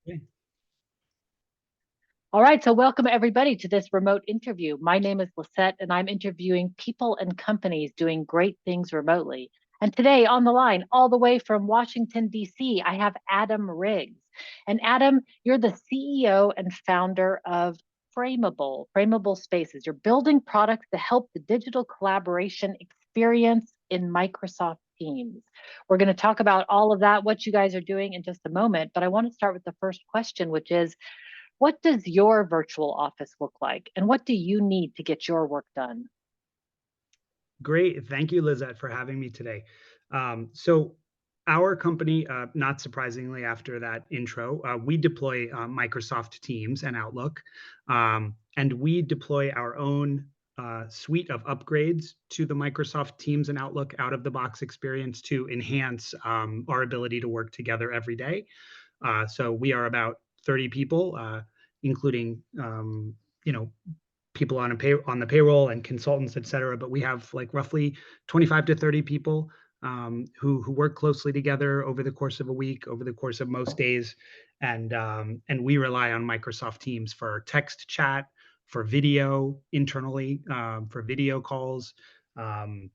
Okay. All right, so welcome everybody to this remote interview. My name is Lisette, and I'm interviewing people and companies doing great things remotely. And today on the line, all the way from Washington, D.C., I have Adam Riggs. And Adam, you're the CEO and founder of Frameable Spaces. You're building products to help the digital collaboration experience in Microsoft Teams. We're going to talk about all of that, what you guys are doing in just a moment. But I want to start with the first question, which is, what does your virtual office look like? And what do you need to get your work done? Great. Thank you, Lizette, for having me today. So our company, not surprisingly after that intro, we deploy Microsoft Teams and Outlook, and we deploy our own suite of upgrades to the Microsoft Teams and Outlook out-of-the-box experience to enhance our ability to work together every day. So we are about 30 people, including you know people on the payroll and consultants, et cetera. But we have like roughly 25 to 30 people who work closely together over the course of a week, over the course of most days, and we rely on Microsoft Teams for text chat, for video internally, for video calls. Um,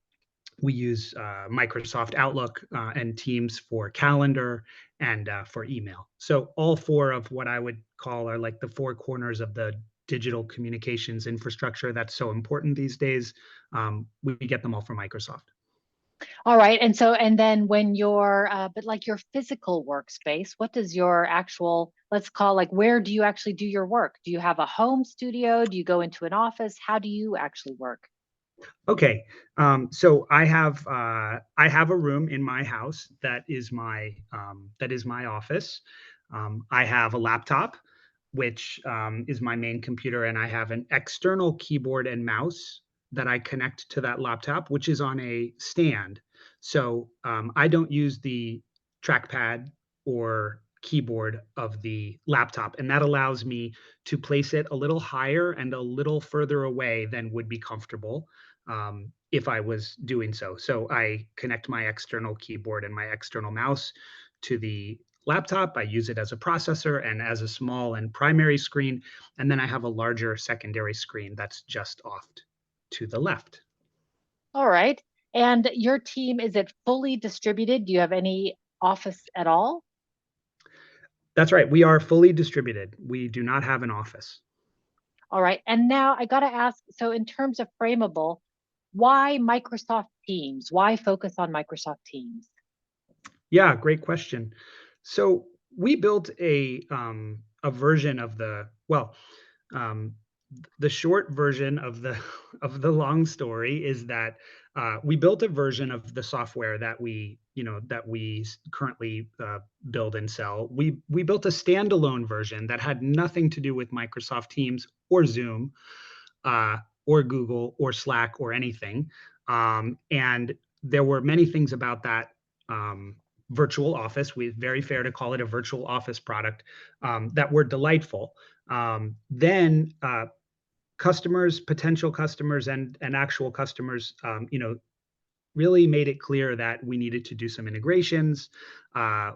we use Microsoft Outlook and Teams for calendar and for email. So all four of what I would call are like the four corners of the digital communications infrastructure that's so important these days. We get them all from Microsoft. All right. And then when you're, but like your physical workspace, what does your actual, let's call like, where do you actually do your work? Do you have a home studio? Do you go into an office? How do you actually work? Okay, so I have a room in my house that is my office. I have a laptop, which is my main computer, and I have an external keyboard and mouse that I connect to that laptop, which is on a stand. So I don't use the trackpad or keyboard of the laptop, and that allows me to place it a little higher and a little further away than would be comfortable if I was doing so. So I connect my external keyboard and my external mouse to the laptop. I use it as a processor and as a small and primary screen. And then I have a larger secondary screen that's just off to the left. All right. And your team, is it fully distributed? Do you have any office at all? That's right. We are fully distributed. We do not have an office. All right. And now I got to ask, so in terms of Frameable, why Microsoft Teams? Why focus on Microsoft Teams? Yeah, great question. So we built a version of um, the short version of the of the long story is that we built a version of the software that we currently build and sell. We built a standalone version that had nothing to do with Microsoft Teams or Zoom or Google or Slack or anything. And there were many things about that virtual office. We very fair to call it a virtual office product that were delightful. Then customers, potential customers, and actual customers, really made it clear that we needed to do some integrations.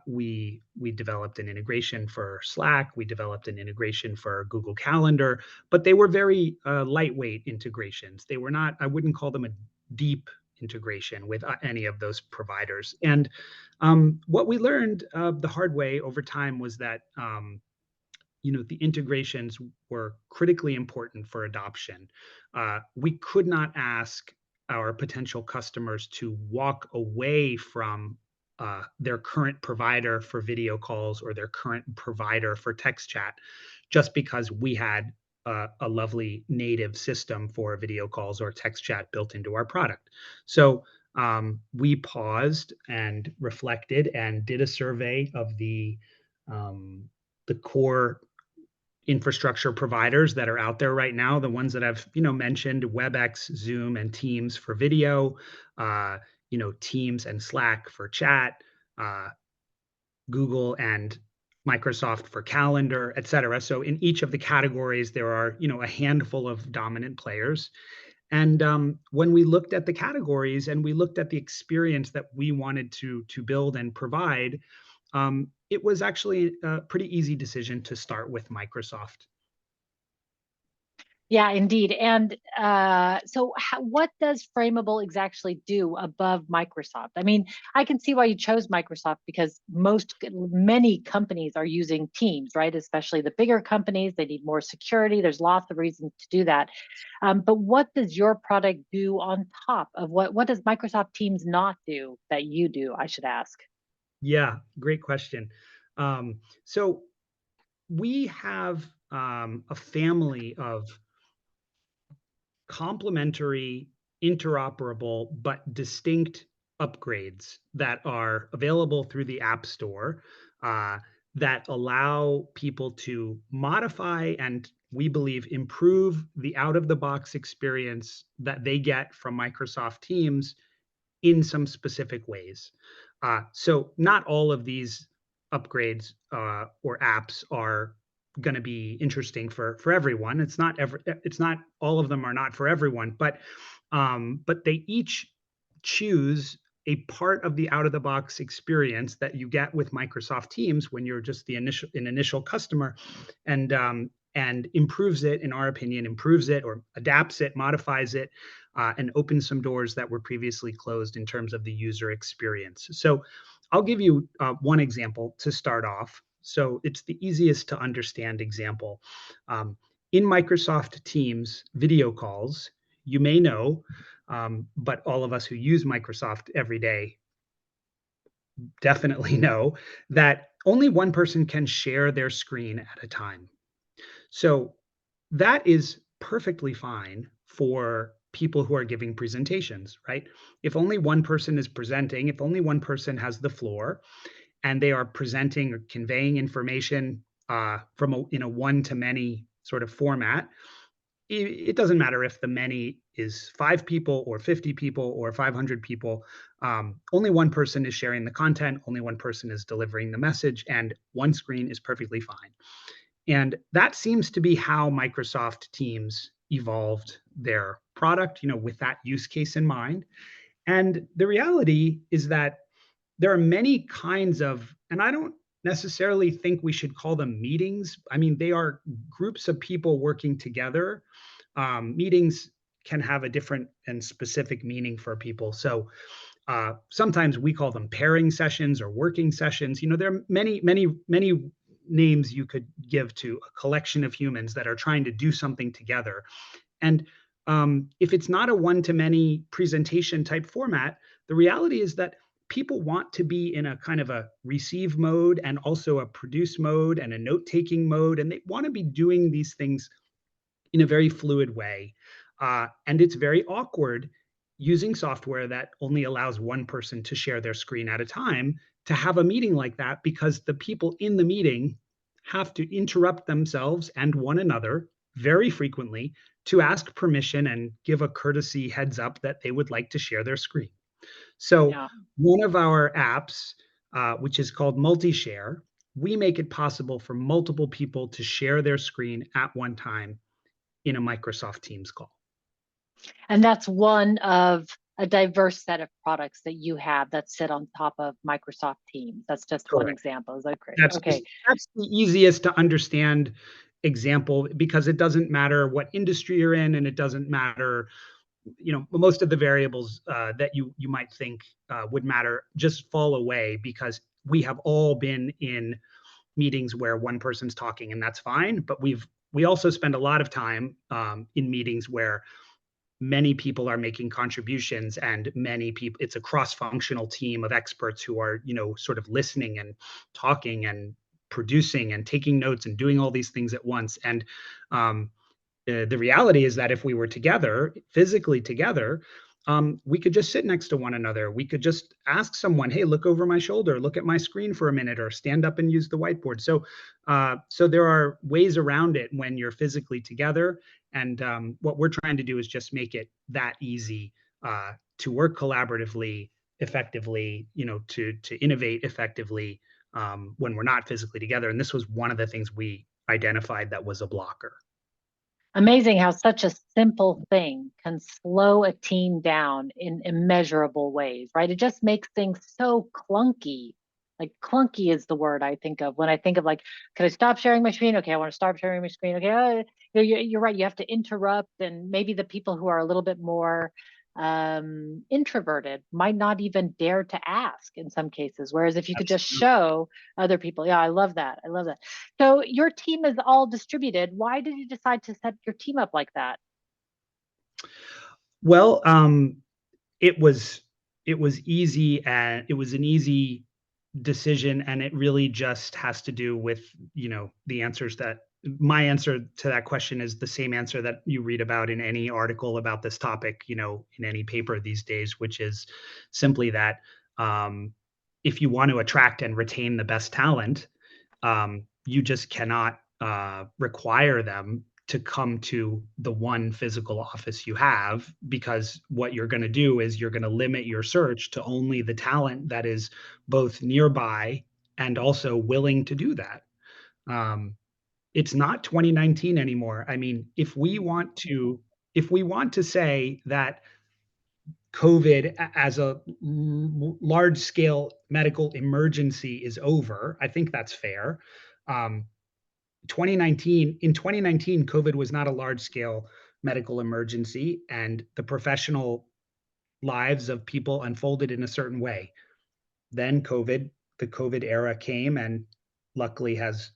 We developed an integration for Slack. We developed an integration for Google Calendar, but they were very lightweight integrations. They were not. I wouldn't call them a deep integration with any of those providers. And what we learned the hard way over time was that the integrations were critically important for adoption. We could not ask our potential customers to walk away from their current provider for video calls or their current provider for text chat just because we had a lovely native system for video calls or text chat built into our product. So we paused and reflected and did a survey of um, the core infrastructure providers that are out there right now, the ones that I've mentioned: WebEx, Zoom, and Teams for video, uh, Teams and Slack for chat, uh, Google and Microsoft for calendar, et cetera. So in each of the categories, there are a handful of dominant players. And when we looked at the categories and we looked at the experience that we wanted to build and provide, it was actually a pretty easy decision to start with Microsoft. Yeah, indeed. And so, what does Frameable exactly do above Microsoft? I mean, I can see why you chose Microsoft because many companies are using Teams, right? Especially the bigger companies, they need more security. There's lots of reasons to do that. But what does your product do on top of what does Microsoft Teams not do that you do? I should ask. Yeah, great question. So we have a family of complementary, interoperable, but distinct upgrades that are available through the App Store uh, that allow people to modify and we believe improve the out of the box experience that they get from Microsoft Teams in some specific ways. So not all of these upgrades or apps are going to be interesting for everyone. It's not all of them are not for everyone, but they each choose a part of the out of the box experience that you get with Microsoft Teams when you're just the initial customer, and improves it, in our opinion, improves it or adapts it, modifies it, and opens some doors that were previously closed in terms of the user experience. So I'll give you one example to start off. So it's the easiest to understand example. Um, in Microsoft Teams video calls, you may know, but all of us who use Microsoft every day definitely know that only one person can share their screen at a time. So that is perfectly fine for people who are giving presentations, right? If only one person is presenting, if only one person has the floor and they are presenting or conveying information in a one to many sort of format, it doesn't matter if the many is 5 people or 50 people or 500 people. Only one person is sharing the content, only one person is delivering the message, and one screen is perfectly fine. And that seems to be how Microsoft Teams evolved their product, with that use case in mind. And the reality is that there are many kinds of, and I don't necessarily think we should call them meetings. I mean, they are groups of people working together. Meetings can have a different and specific meaning for people. So sometimes we call them pairing sessions or working sessions. There are many names you could give to a collection of humans that are trying to do something together. And if it's not a one to many presentation type format, the reality is that people want to be in a kind of a receive mode and also a produce mode and a note taking mode. And they want to be doing these things in a very fluid way. And it's very awkward using software that only allows one person to share their screen at a time to have a meeting like that, because the people in the meeting have to interrupt themselves and one another very frequently to ask permission and give a courtesy heads up that they would like to share their screen. So Yeah. one of our apps, which is called Multi-Share, we make it possible for multiple people to share their screen at one time in a Microsoft Teams call. And that's one of a diverse set of products that you have that sit on top of Microsoft Teams. That's just one Correct. example. Is that correct? That's Okay. that's the easiest to understand example, because it doesn't matter what industry you're in, and it doesn't matter, most of the variables that you might think would matter just fall away, because we have all been in meetings where one person's talking and that's fine, but we also spend a lot of time in meetings where many people are making contributions, and many people, it's a cross-functional team of experts who are sort of listening and talking and producing and taking notes and doing all these things at once. And um, the reality is that if we were together, physically together, we could just sit next to one another. We could just ask someone, "Hey, look over my shoulder, look at my screen for a minute," or stand up and use the whiteboard. So there are ways around it when you're physically together. And what we're trying to do is just make it that easy to work collaboratively, effectively, to innovate effectively when we're not physically together. And this was one of the things we identified that was a blocker. Amazing how such a simple thing can slow a team down in immeasurable ways, right? It just makes things so clunky Like clunky is the word I think of when I think of like, can I stop sharing my screen? Okay, I want to stop sharing my screen. Okay, you're right. You have to interrupt, and maybe the people who are a little bit more introverted might not even dare to ask in some cases. Whereas if you could just Absolutely. show other people, yeah, I love that. I love that. So your team is all distributed. Why did you decide to set your team up like that? Well, it was it was easy, and it was an easy decision, and it really just has to do with, the answers that my answer to that question is the same answer that you read about in any article about this topic, in any paper these days, which is simply that, um, if you want to attract and retain the best talent, you just cannot require them to come to the one physical office you have, because what you're going to do is you're going to limit your search to only the talent that is both nearby and also willing to do that. Um, it's not 2019 anymore. I mean, if we want to say that COVID as a large scale medical emergency is over, I think that's fair. Um, 2019, COVID was not a large scale medical emergency, and the professional lives of people unfolded in a certain way. Then the COVID era came, and luckily has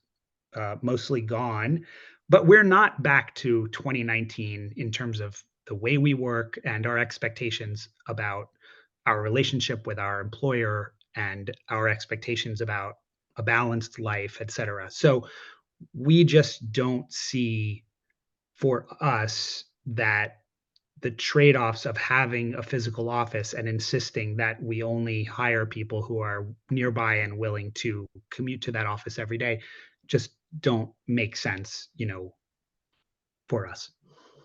mostly gone. But we're not back to 2019 in terms of the way we work and our expectations about our relationship with our employer and our expectations about a balanced life, et cetera. So we just don't see, for us, that the trade-offs of having a physical office and insisting that we only hire people who are nearby and willing to commute to that office every day just don't make sense, for us.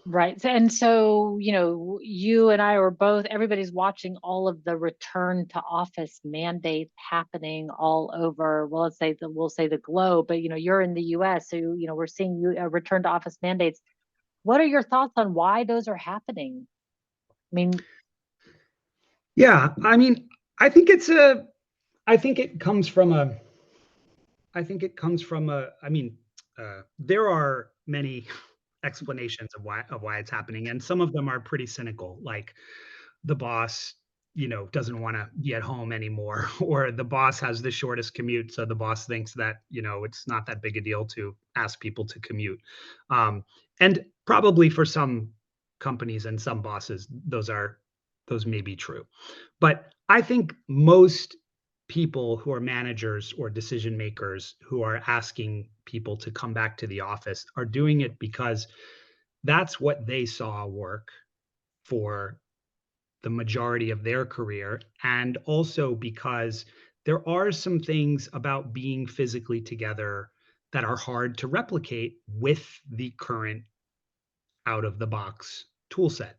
Right. And so, you and I were both, everybody's watching all of the return to office mandates happening all over, well, we'll say the globe, but you're in the US, so we're seeing you return to office mandates. What are your thoughts on why those are happening? I mean, Yeah, I mean, I think it's a I think it comes from a I mean, there are many explanations of why it's happening, and some of them are pretty cynical, like the boss, doesn't want to be at home anymore, or the boss has the shortest commute, so the boss thinks that, it's not that big a deal to ask people to commute. And probably for some companies and some bosses, those may be true. But I think most people who are managers or decision makers who are asking people to come back to the office are doing it because that's what they saw work for the majority of their career, and also because there are some things about being physically together that are hard to replicate with the current out of the box tool set.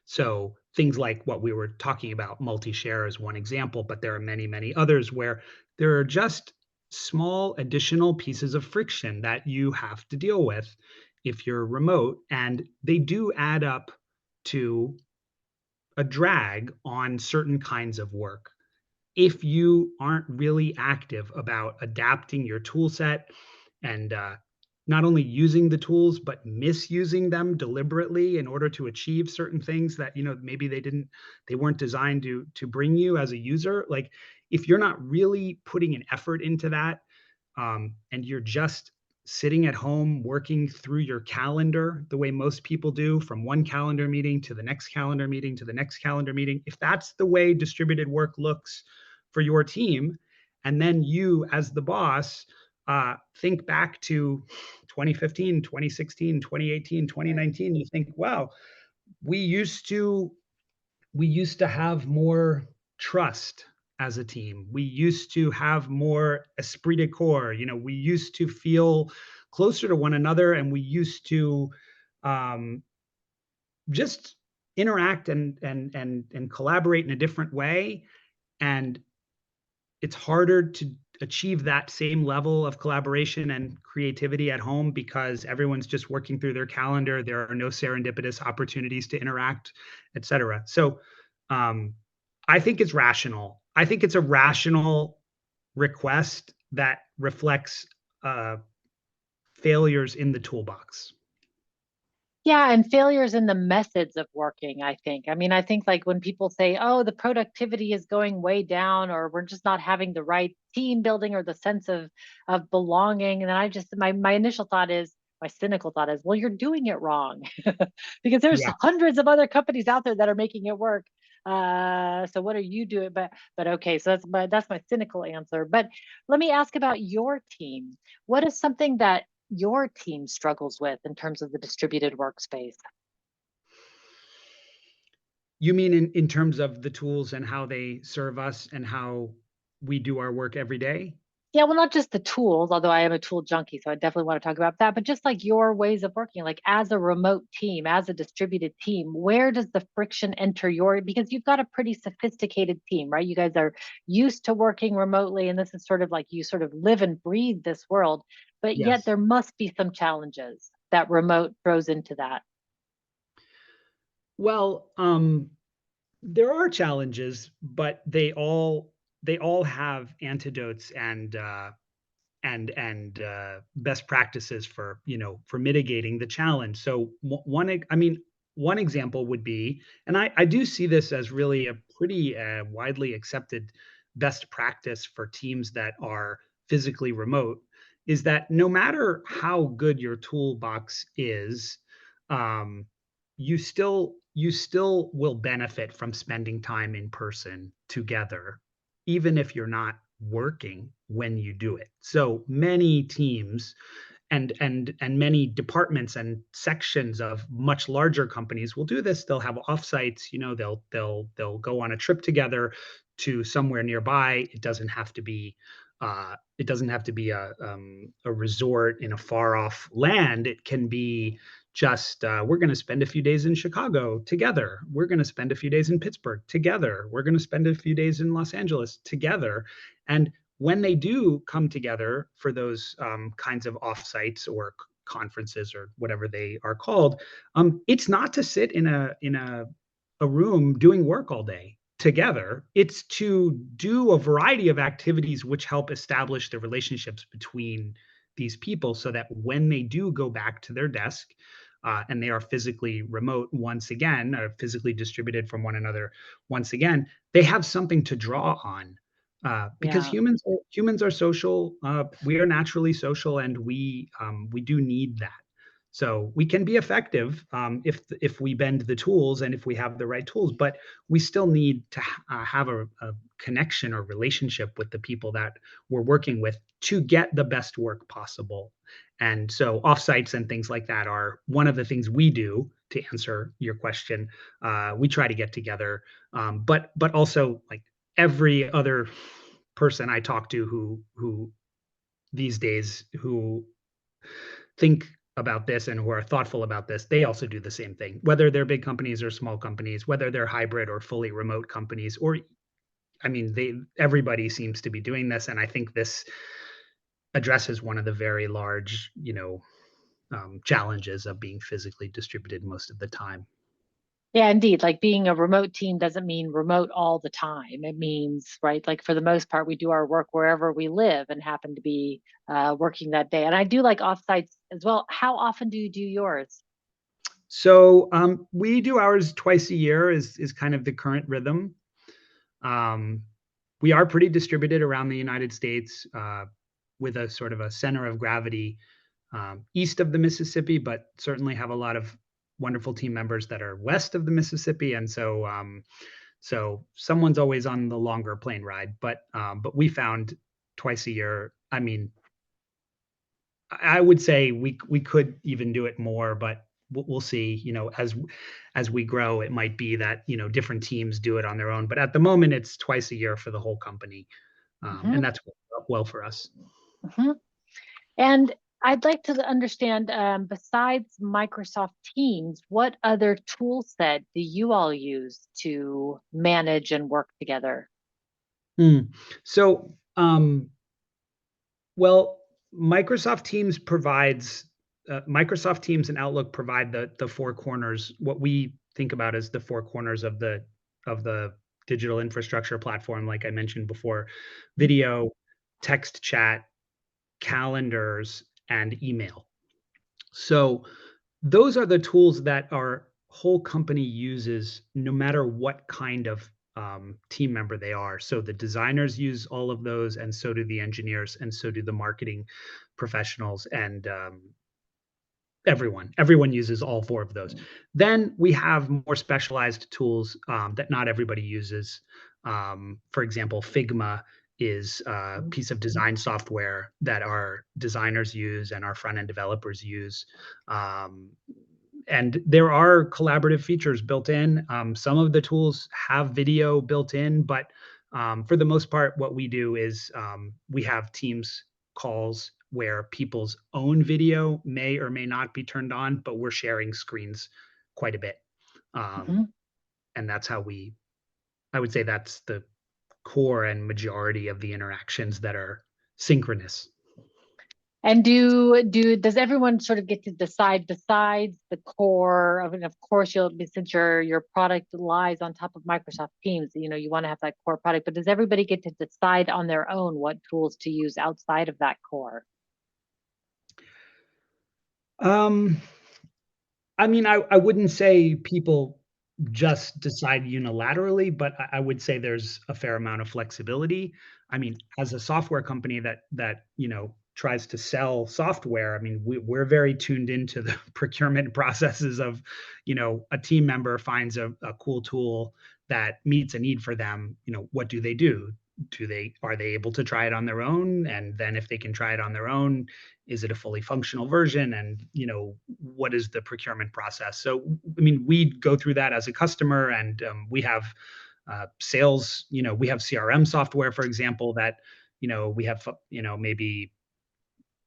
So things like what we were talking about, multi-share is one example, but there are many, many others where there are just small additional pieces of friction that you have to deal with if you're remote, and they do add up to a drag on certain kinds of work if you aren't really active about adapting your tool set, and not only using the tools but misusing them deliberately in order to achieve certain things that maybe they weren't designed to bring you as a user. Like, if you're not really putting an effort into that, and you're just sitting at home working through your calendar the way most people do, from one calendar meeting to the next calendar meeting to the next calendar meeting, if that's the way distributed work looks for your team, and then you, as the boss, think back to 2015, 2016, 2018, right. 2019, you think, wow, we used to we used to have more trust as a team. We used to have more esprit de corps. We used to feel closer to one another, and we used to um, just interact and collaborate in a different way. And it's harder to achieve that same level of collaboration and creativity at home because everyone's just working through their calendar. There are no serendipitous opportunities to interact, etc. So, um, I think it's rational. I think it's a rational request that reflects uh, failures in the toolbox. Yeah, and failures in the methods of working, I think. I mean, I think like when people say, oh, the productivity is going way down, or we're just not having the right team building or the sense of belonging. And then I just my initial thought is, my cynical thought is, well, you're doing it wrong. Because there's Yeah. hundreds of other companies out there that are making it work. So what are you doing? But okay, so that's my cynical answer. But let me ask about your team. What is something that your team struggles with in terms of the distributed workspace? You mean in terms of the tools and how they serve us and how we do our work every day? Yeah, well, not just the tools, although I am a tool junkie, so I definitely want to talk about that, but just like your ways of working, like as a remote team, as a distributed team, where does the friction enter your, because you've got a pretty sophisticated team, right? You guys are used to working remotely, and this is sort of like you sort of live and breathe this world, but yet Yes. there must be some challenges that remote throws into that. Well, there are challenges, but they all have antidotes and best practices for for mitigating the challenge. So one example would be, and I do see this as really a pretty widely accepted best practice for teams that are physically remote, is that no matter how good your toolbox is, um, you still will benefit from spending time in person together, even if you're not working when you do it. So many teams and many departments and sections of much larger companies will do this. They'll have offsites, they'll go on a trip together to somewhere nearby. It doesn't have to be a resort in a far off land. It can be just we're going to spend a few days in Chicago together. We're going to spend a few days in Pittsburgh together. We're going to spend a few days in Los Angeles together. And when they do come together for those kinds of offsites or conferences or whatever they are called, it's not to sit in a room doing work all day together. It's to do a variety of activities which help establish the relationships between these people, so that when they do go back to their desk, and they are physically remote once again, or physically distributed from one another once again, they have something to draw on, because Yeah. humans are social. We are naturally social, and we do need that. So we can be effective, if we bend the tools and if we have the right tools, but we still need to have a connection or relationship with the people that we're working with to get the best work possible. And so offsites and things like that are one of the things we do to answer your question. We try to get together, but also, like, every other person I talk to who these days who think about this and who are thoughtful about this, they also do the same thing. Whether they're big companies or small companies, whether they're hybrid or fully remote companies, or I mean, they everybody seems to be doing this, and I think this addresses one of the very large, challenges of being physically distributed most of the time. Yeah, indeed. Like being a remote team doesn't mean remote all the time. It means, right, like for the most part, we do our work wherever we live and happen to be working that day. And I do like offsites as well. How often do you do yours? So we do ours twice a year is kind of the current rhythm. Um, we are pretty distributed around the United States, with a sort of a center of gravity east of the Mississippi, but certainly have a lot of wonderful team members that are west of the Mississippi, and so someone's always on the longer plane ride. But we found twice a year. I mean, I would say we could even do it more, but we'll see. As we grow, it might be that different teams do it on their own. But at the moment, it's twice a year for the whole company, Hmm. and that's well for us. Hmm. And I'd like to understand, besides Microsoft Teams, what other tool set do you all use to manage and work together? Hmm. So, well, Microsoft Teams and Outlook provide the four corners, what we think about as the four corners of the digital infrastructure platform, like I mentioned before: video, text chat, calendars, and email. So those are the tools that our whole company uses no matter what kind of team member they are. So the designers use all of those, and so do the engineers, and so do the marketing professionals, and everyone uses all four of those. Then we have more specialized tools that not everybody uses. For example, Figma is a piece of design software that our designers use and our front end developers use. Um, and there are collaborative features built in. Some of the tools have video built in, but for the most part, what we do is we have Teams calls where people's own video may or may not be turned on, but we're sharing screens quite a bit. Um, Mhm. and that's how I would say that's the core and majority of the interactions that are synchronous. And does everyone sort of get to decide besides the core of, and of course you'll be, since your product lies on top of Microsoft Teams, you want to have that core product, but does everybody get to decide on their own what tools to use outside of that core? Um, I mean, I wouldn't say people just decide unilaterally, but I would say there's a fair amount of flexibility. I mean, as a software company that tries to sell software, I mean, we're very tuned into the procurement processes of, a team member finds a cool tool that meets a need for them. What do they do? Are they able to try it on their own? And then if they can try it on their own, is it a fully functional version? And what is the procurement process? So I mean, we go through that as a customer, and we have sales. We have CRM software, for example, that we have maybe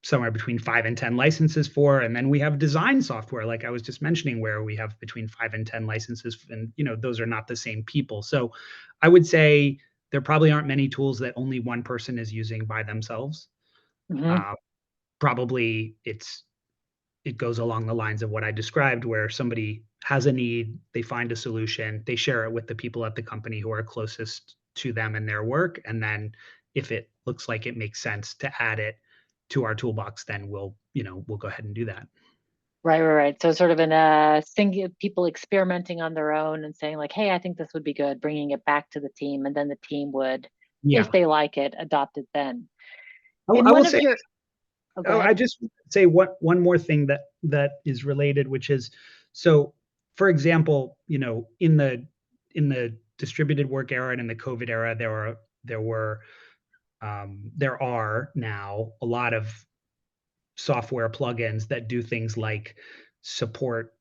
somewhere between 5 and 10 licenses for, and then we have design software, like I was just mentioning, where we have between 5 and 10 licenses, and those are not the same people. So I would say there probably aren't many tools that only one person is using by themselves. Hmm. uh, Probably it goes along the lines of what I described, where somebody has a need, they find a solution, they share it with the people at the company who are closest to them in their work, and then if it looks like it makes sense to add it to our toolbox, then we'll go ahead and do that. Right, right, right. So sort of in a single people experimenting on their own and saying like, "Hey, I think this would be good," bringing it back to the team, and then the team would, if Yeah, they like it, adopt it then. I, In I will one of say. your, oh, go I ahead. just say one more thing that is related, which is, so for example, in the distributed work era and in the COVID era, there are now a lot of software plugins that do things like support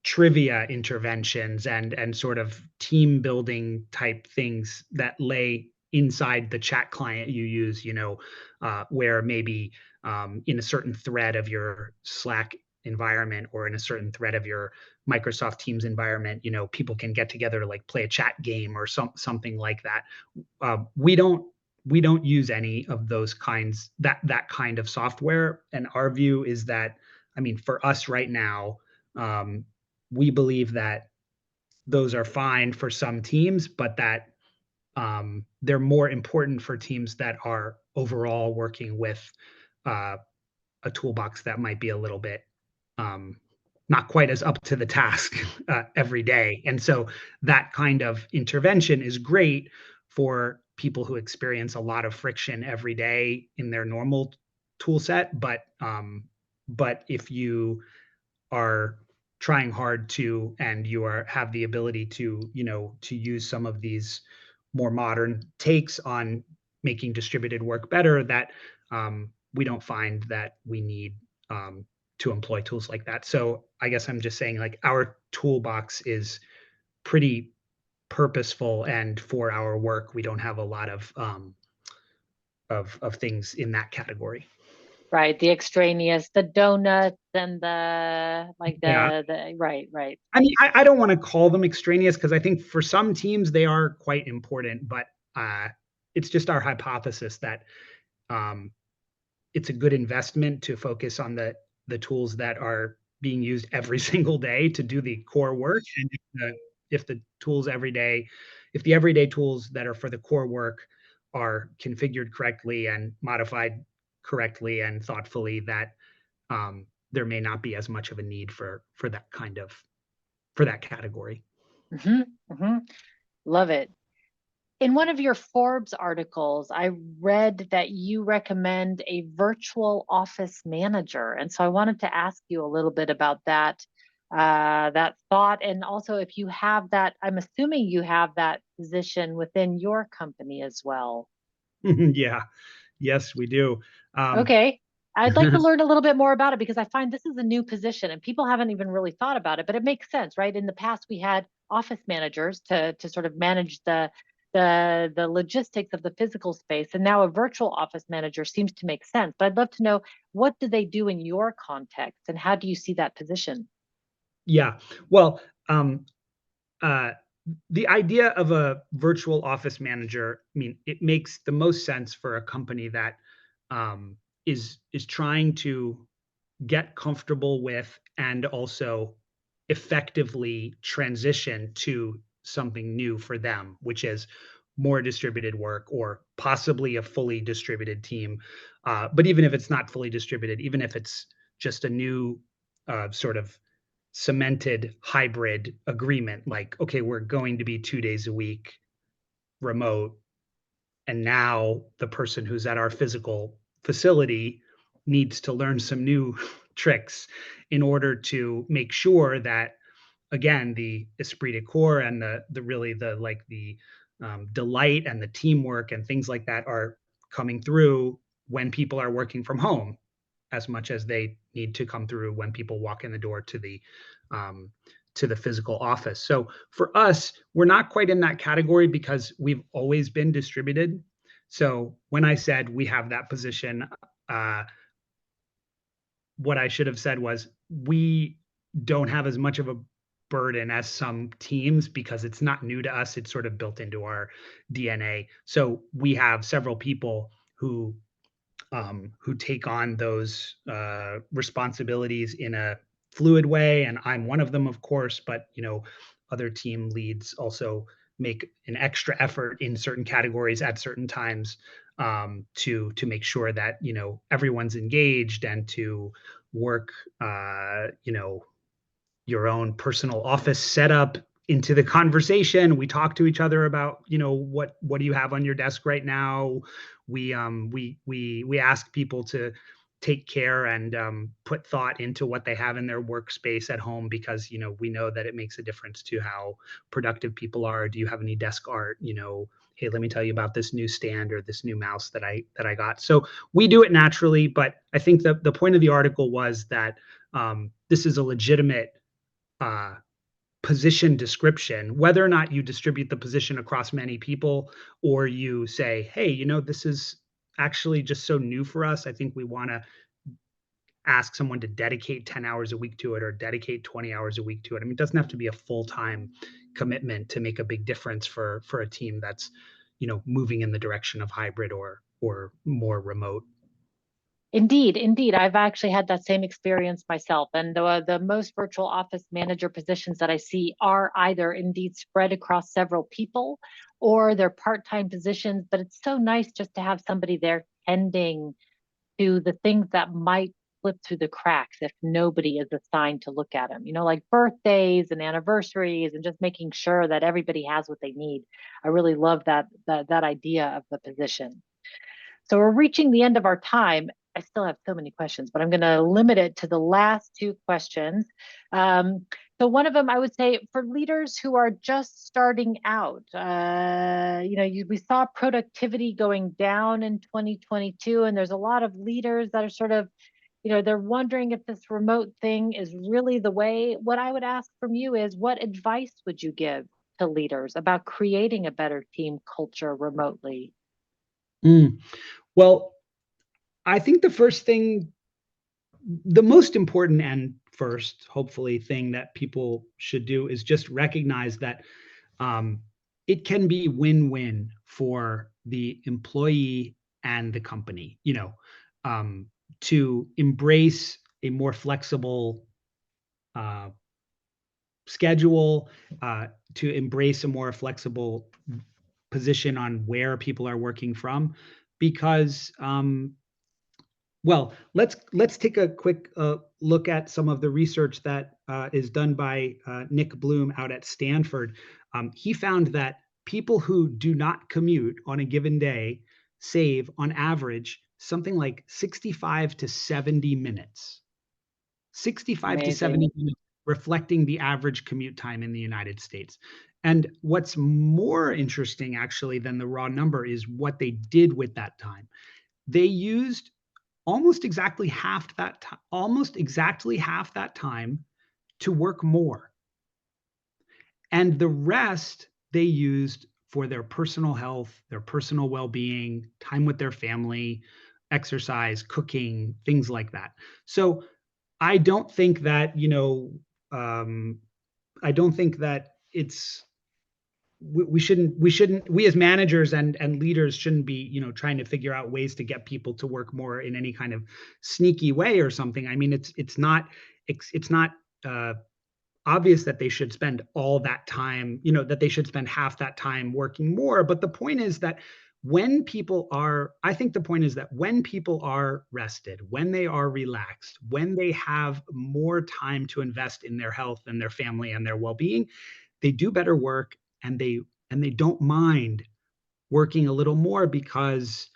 trivia interventions and sort of team building type things that lay inside the chat client you use, where maybe in a certain thread of your Slack environment or in a certain thread of your Microsoft Teams environment, people can get together to like play a chat game or something like that. We don't use any of those kinds, that kind of software, and our view is that, I mean, for us right now, um, we believe that those are fine for some teams, but that they're more important for teams that are overall working with uh, a toolbox that might be a little bit um, not quite as up to the task every day. And so that kind of intervention is great for people who experience a lot of friction every day in their normal tool set. But if you are trying hard to, and you have the ability to to use some of these more modern takes on making distributed work better, that we don't find that we need to employ tools like that. So I guess I'm just saying, like, our toolbox is pretty purposeful, and for our work we don't have a lot of things in that category. Right, the extraneous, the donuts and the like Yeah, the right, right. I mean, I don't want to call them extraneous, because I think for some teams they are quite important, but it's just our hypothesis that um, it's a good investment to focus on the tools that are being used every single day to do the core work. And if the tools every day, if the everyday tools that are for the core work are configured correctly and modified correctly and thoughtfully, that there may not be as much of a need for that kind of for that category. Hmm. Hmm. Love it. In one of your Forbes articles, I read that you recommend a virtual office manager. And so I wanted to ask you a little bit about that thought. And also if you have that, I'm assuming you have that position within your company as well. Yeah, yes, we do. Um, Okay. I'd like to learn a little bit more about it because I find this is a new position and people haven't even really thought about it, but it makes sense, right? In the past, we had office managers to sort of manage the logistics of the physical space, and now a virtual office manager seems to make sense. But I'd love to know, what do they do in your context, and how do you see that position? yeah, well, um, uh, the idea of a virtual office manager, I mean, it makes the most sense for a company that um, is trying to get comfortable with and also effectively transition to something new for them, which is more distributed work or possibly a fully distributed team. But even if it's not fully distributed, even if it's just a new sort of cemented hybrid agreement, like, okay, we're going to be 2 days a week remote, and now the person who's at our physical facility needs to learn some new tricks in order to make sure that, again, the esprit de corps and the really the like the delight and the teamwork and things like that are coming through when people are working from home, as much as they need to come through when people walk in the door um, to the physical office. So for us, we're not quite in that category because we've always been distributed. So when I said we have that position, uh, what I should have said was we don't have as much of a burden as some teams because it's not new to us. It's sort of built into our DNA. So we have several people who take on those responsibilities in a fluid way, and I'm one of them, of course. But other team leads also make an extra effort in certain categories at certain times to make sure that everyone's engaged and to work your own personal office setup into the conversation. We talk to each other about, what do you have on your desk right now? We ask people to take care and put thought into what they have in their workspace at home, because we know that it makes a difference to how productive people are. Do you have any desk art? Hey, let me tell you about this new stand or this new mouse that I got. So we do it naturally, but I think the point of the article was that this is a legitimate uh, position description. Whether or not you distribute the position across many people, or you say, hey, this is actually just so new for us, I think we want to ask someone to dedicate 10 hours a week to it or dedicate 20 hours a week to it. I mean, it doesn't have to be a full-time commitment to make a big difference for a team that's moving in the direction of hybrid or more remote. Indeed, indeed. I've actually had that same experience myself. And the most virtual office manager positions that I see are either indeed spread across several people or they're part-time positions. But it's so nice just to have somebody there tending to the things that might slip through the cracks if nobody is assigned to look at them, like birthdays and anniversaries, and just making sure that everybody has what they need. I really love that idea of the position. So we're reaching the end of our time. I still have so many questions, but I'm going to limit it to the last two questions. So one of them, I would say, for leaders who are just starting out, we saw productivity going down in 2022, and there's a lot of leaders that are sort of, they're wondering if this remote thing is really the way. What I would ask from you is, what advice would you give to leaders about creating a better team culture remotely? Mm. Well, I think the most important and first, hopefully, thing that people should do is just recognize that um, it can be win-win for the employee and the company. Um, to embrace a more flexible uh, schedule, to embrace a more flexible position on where people are working from because well, let's take a quick look at some of the research that is done by Nick Bloom out at Stanford. He found that people who do not commute on a given day save, on average, something like 65 to 70 minutes. 65 to Amazing. 70 minutes, reflecting the average commute time in the United States. And what's more interesting, actually, than the raw number is what they did with that time. They used almost exactly half that time to work more, and the rest they used for their personal health, their personal well-being, time with their family, exercise, cooking, things like that. So I don't think that, um, I don't think that it's we as managers and leaders shouldn't be, trying to figure out ways to get people to work more in any kind of sneaky way or something. I mean, it's not uh, obvious that they should spend all that time, that they should spend half that time working more. But the point is that I think the point is that when people are rested, when they are relaxed, when they have more time to invest in their health and their family and their well-being, they do better work, and they don't mind working a little more because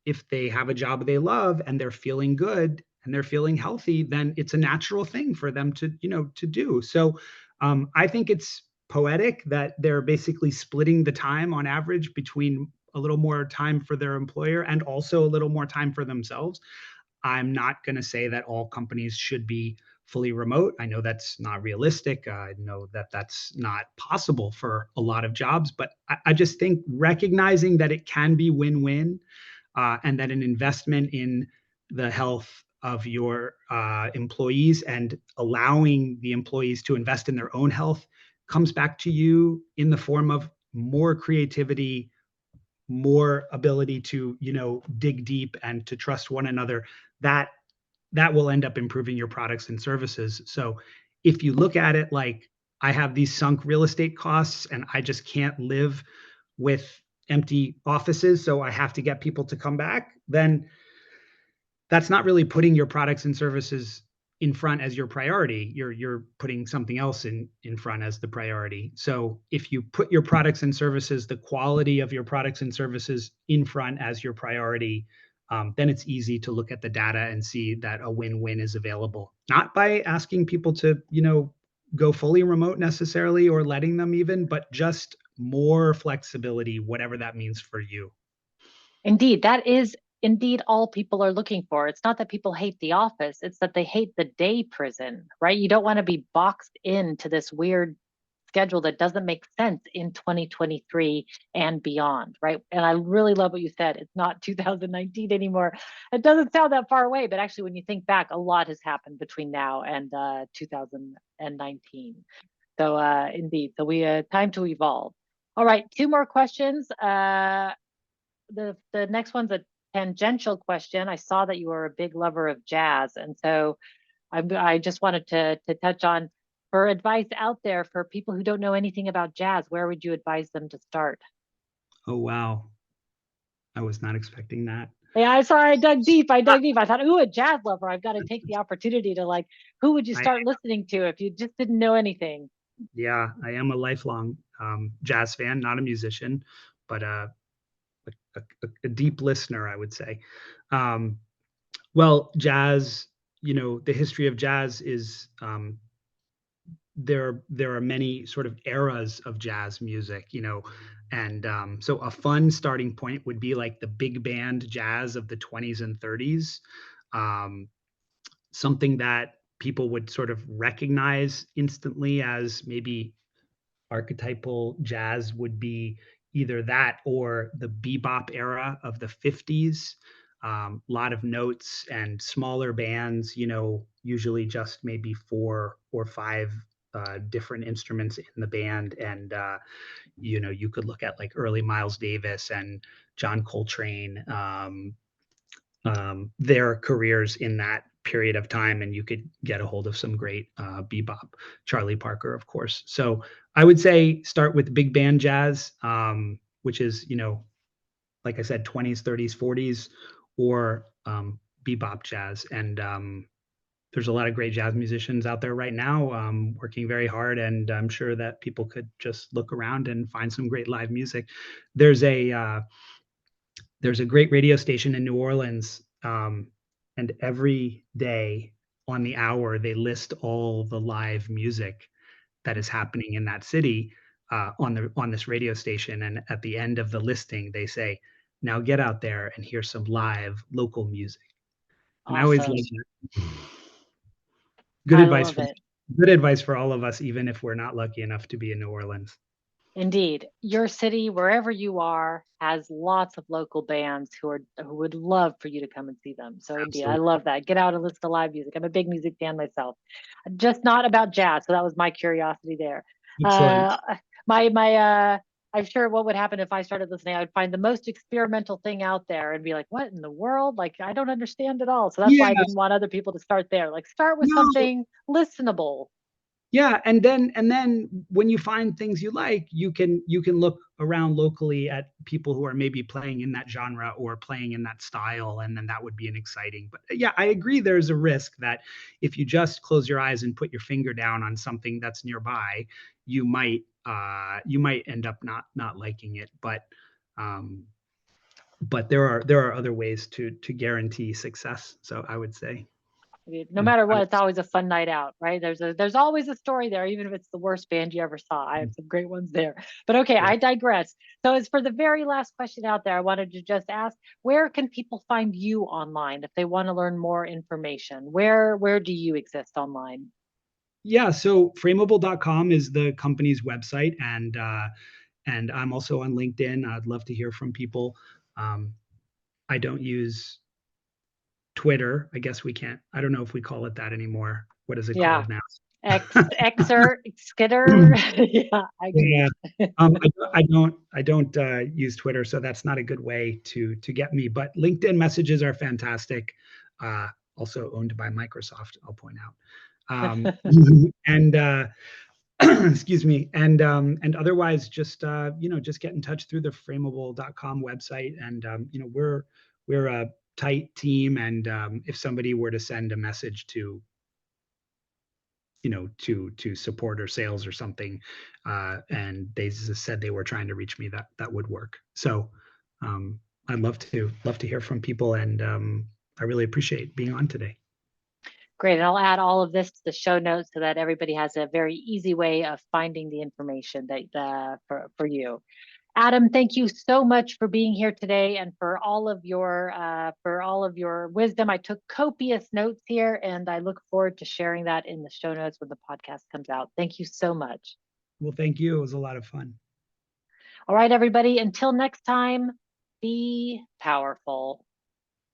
if they have a job they love and they're feeling good and they're feeling healthy, then it's a natural thing for them to, to do. So I think it's poetic that they're basically splitting the time on average between a little more time for their employer and also a little more time for themselves. I'm not going to say that all companies should be fully remote. I know that's not realistic. I know that that's not possible for a lot of jobs, but I just think recognizing that it can be win-win, and that an investment in the health of your employees and allowing the employees to invest in their own health comes back to you in the form of more creativity, more ability to, dig deep and to trust one another. That that will end up improving your products and services. So if you look at it like, I have these sunk real estate costs and I just can't live with empty offices, so I have to get people to come back, then that's not really putting your products and services in front as your priority. You're putting something else in front as the priority. So if you put your products and services, the quality of your products and services in front as your priority, then it's easy to look at the data and see that a win-win is available. Not by asking people to, go fully remote necessarily, or letting them even, but just more flexibility, whatever that means for you. Indeed, that is indeed all people are looking for. It's not that people hate the office, it's that they hate the day prison, right? You don't want to be boxed into this weird schedule that doesn't make sense in 2023 and beyond, right? And I really love what you said. It's not 2019 anymore. It doesn't sound that far away, but actually, when you think back, a lot has happened between now and 2019. So indeed, so we time to evolve. All right, two more questions. The next one's a tangential question. I saw that you were a big lover of jazz, and so I just wanted to touch on, for advice out there for people who don't know anything about jazz, where would you advise them to start? Oh, wow. I was not expecting that. Yeah, I'm sorry, I dug deep. I dug deep. I thought, ooh, a jazz lover. I've got to take the opportunity to like, who would you I start listening to if you just didn't know anything? Yeah, I am a lifelong jazz fan, not a musician, but a deep listener, I would say. Um, well, jazz, the history of jazz is, there are many sort of eras of jazz music, and so a fun starting point would be like the big band jazz of the 20s and 30s. Um, Something that people would sort of recognize instantly as maybe archetypal jazz would be either that or the bebop era of the 50s. A lot of notes and smaller bands, usually just maybe four or five different instruments in the band. And, you could look at like early Miles Davis and John Coltrane, their careers in that period of time, and you could get a hold of some great bebop. Charlie Parker, of course. So I would say start with big band jazz, which is, like I said, 20s, 30s, 40s, or bebop jazz. And there's a lot of great jazz musicians out there right now, working very hard, and I'm sure that people could just look around and find some great live music. There's a there's a great radio station in New Orleans, and every day on the hour they list all the live music that is happening in that city, on this radio station. And at the end of the listing, they say, "Now get out there and hear some live local music." And I always like Awesome. that. Good I advice love for it. good advice for all of us, even if we're not lucky enough to be in New Orleans. Indeed, your city, wherever you are, has lots of local bands who would love for you to come and see them. So indeed, I Absolutely. love that. Get out and listen to live music. I'm a big music fan myself, just not about jazz. So that was my curiosity there. Excellent. Uh, my I'm sure what would happen if I started listening, I would find the most experimental thing out there and be like, what in the world? Like, I don't understand at all. So that's Yeah, why I didn't want other people to start there. Like, start with no, something listenable. yeah, and then when you find things you like, you can look around locally at people who are maybe playing in that genre or playing in that style, and then that would be an exciting. But yeah, I agree there's a risk that if you just close your eyes and put your finger down on something that's nearby, you might end up not liking it. Um but there are other ways to guarantee success. So I would say, No matter I what, would it's always a fun night out, right? There's always a story there, even if it's the worst band you ever saw. I have some great ones there. But okay, yeah. I digress. So as for the very last question out there, I wanted to just ask, where can people find you online if they want to learn more information? Where do you exist online? Yeah, so frameable.com is the company's website, and I'm also on LinkedIn. I'd love to hear from people. Um, I don't use Twitter. I guess we can't. I don't know if we call it that anymore. What is it Yeah. called now? Skitter. Yeah, I get Yeah. it. I don't use Twitter, so that's not a good way to get me. But LinkedIn messages are fantastic. Uh, Also owned by Microsoft, I'll point out. And excuse me, and otherwise just get in touch through the frameable.com website. And we're a tight team, and if somebody were to send a message to support or sales or something, and they just said they were trying to reach me, that would work. So um, I'd love to hear from people, and I really appreciate being on today. Great. And I'll add all of this to the show notes so that everybody has a very easy way of finding the information that for you. Adam, thank you so much for being here today and for all of your wisdom. I took copious notes here, and I look forward to sharing that in the show notes when the podcast comes out. Thank you so much. Well, thank you. It was a lot of fun. All right, everybody. Until next time, be powerful.